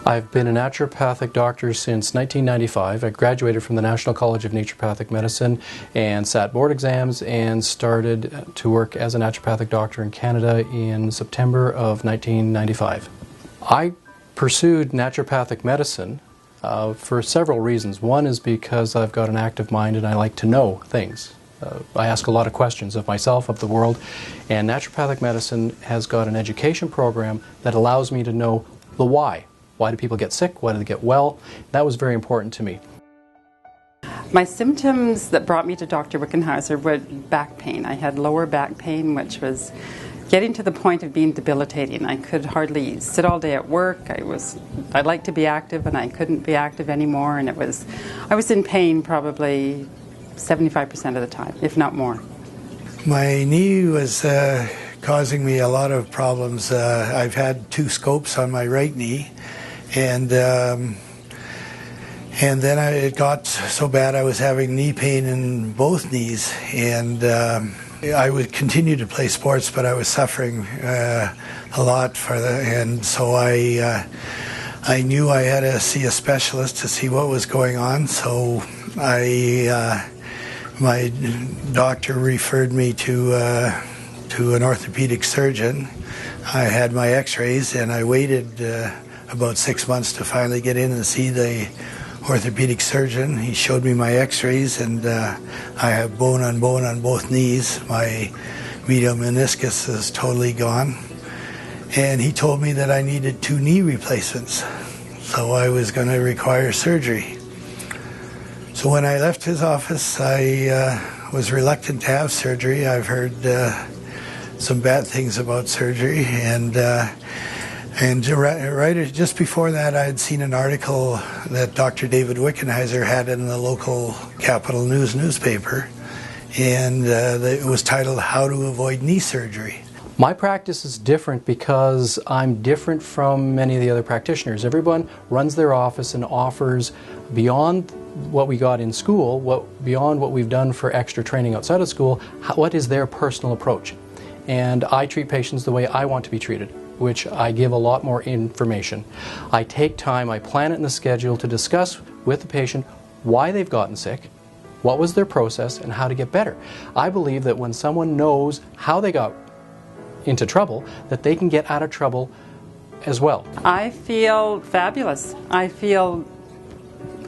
I've been a naturopathic doctor since 1995. I graduated from the National College of Naturopathic Medicine and sat board exams and started to work as a naturopathic doctor in Canada in September of 1995. I pursued naturopathic medicine for several reasons. One is because I've got an active mind and I like to know things. I ask a lot of questions of myself, of the world, and naturopathic medicine has got an education program that allows me to know the why. Why do people get sick? Why do they get well? That was very important to me. My symptoms that brought me to Dr. Wikenheiser were back pain. I had lower back pain, which was getting to the point of being debilitating. I could hardly sit all day at work. I liked to be active and I couldn't be active anymore, and I was in pain probably 75% of the time, if not more. My knee was causing me a lot of problems. I've had 2 scopes on my right knee, and then it got so bad I was having knee pain in both knees, and I would continue to play sports, but I was suffering a lot and so I knew I had to see a specialist to see what was going on. So my doctor referred me to an orthopedic surgeon. I had my x-rays and I waited about 6 months to finally get in and see the orthopedic surgeon. He showed me my x-rays, and I have bone on both knees. My medial meniscus is totally gone. And he told me that I needed 2 knee replacements, so I was going to require surgery. So when I left his office, I was reluctant to have surgery. I've heard some bad things about surgery, and right just before that, I had seen an article that Dr. David Wikenheiser had in the local Capital News newspaper, and it was titled "How to Avoid Knee Surgery." My practice is different because I'm different from many of the other practitioners. Everyone runs their office and offers beyond what we got in school, beyond what we've done for extra training outside of school, what is their personal approach. And I treat patients the way I want to be treated, which I give a lot more information. I take time, I plan it in the schedule to discuss with the patient why they've gotten sick, what was their process, and how to get better. I believe that when someone knows how they got into trouble, that they can get out of trouble as well. I feel fabulous. I feel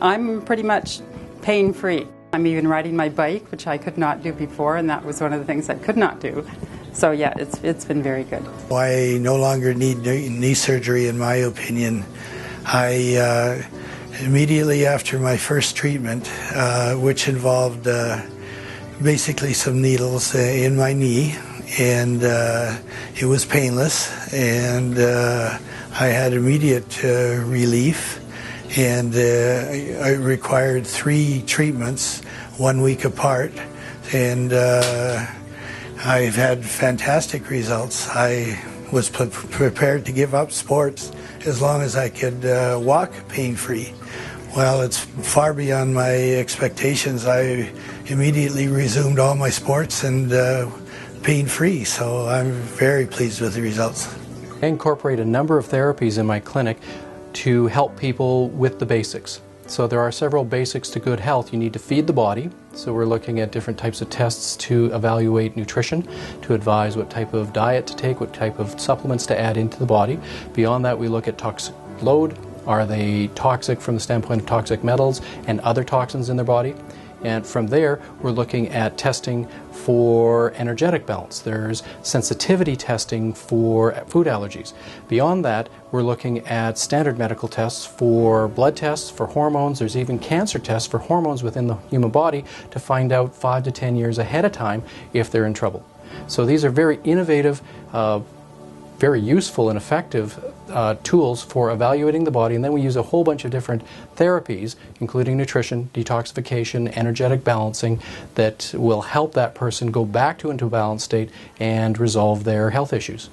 I'm pretty much pain-free. I'm even riding my bike, which I could not do before, and that was one of the things I could not do. So yeah, it's been very good. I no longer need knee surgery, in my opinion. I immediately after my first treatment, which involved basically some needles in my knee, and it was painless, and I had immediate relief, and I required 3 treatments 1 week apart, and I've had fantastic results. I was prepared to give up sports as long as I could walk pain-free. Well, it's far beyond my expectations. I immediately resumed all my sports and pain-free, so I'm very pleased with the results. I incorporate a number of therapies in my clinic to help people with the basics. So there are several basics to good health. You need to feed the body. So we're looking at different types of tests to evaluate nutrition, to advise what type of diet to take, what type of supplements to add into the body. Beyond that, we look at toxic load. Are they toxic from the standpoint of toxic metals and other toxins in their body? And from there, we're looking at testing for energetic balance. There's sensitivity testing for food allergies. Beyond that, we're looking at standard medical tests for blood tests, for hormones. There's even cancer tests for hormones within the human body to find out 5 to 10 years ahead of time if they're in trouble. So these are very innovative, very useful and effective tools for evaluating the body, and then we use a whole bunch of different therapies, including nutrition, detoxification, energetic balancing, that will help that person go back into a balanced state and resolve their health issues.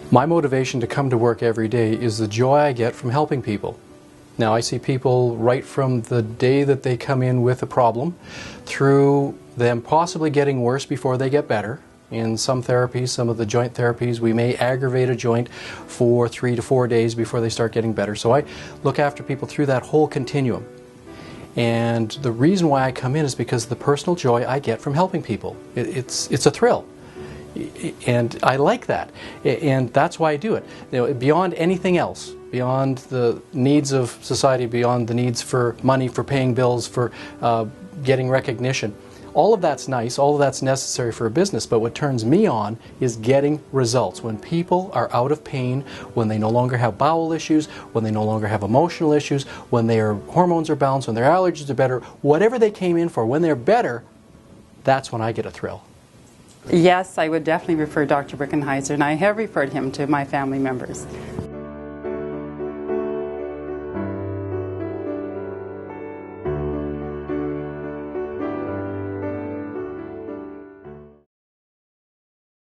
My motivation to come to work every day is the joy I get from helping people. Now, I see people right from the day that they come in with a problem through them possibly getting worse before they get better, In some therapies, some of the joint therapies, we may aggravate a joint for 3 to 4 days before they start getting better. So I look after people through that whole continuum. And the reason why I come in is because of the personal joy I get from helping people. It's a thrill. And I like that. And that's why I do it. You know, beyond anything else, beyond the needs of society, beyond the needs for money, for paying bills, for getting recognition. All of that's nice, all of that's necessary for a business, but what turns me on is getting results. When people are out of pain, when they no longer have bowel issues, when they no longer have emotional issues, when their hormones are balanced, when their allergies are better, whatever they came in for, when they're better, that's when I get a thrill. Yes, I would definitely refer Dr. Wikenheiser, and I have referred him to my family members.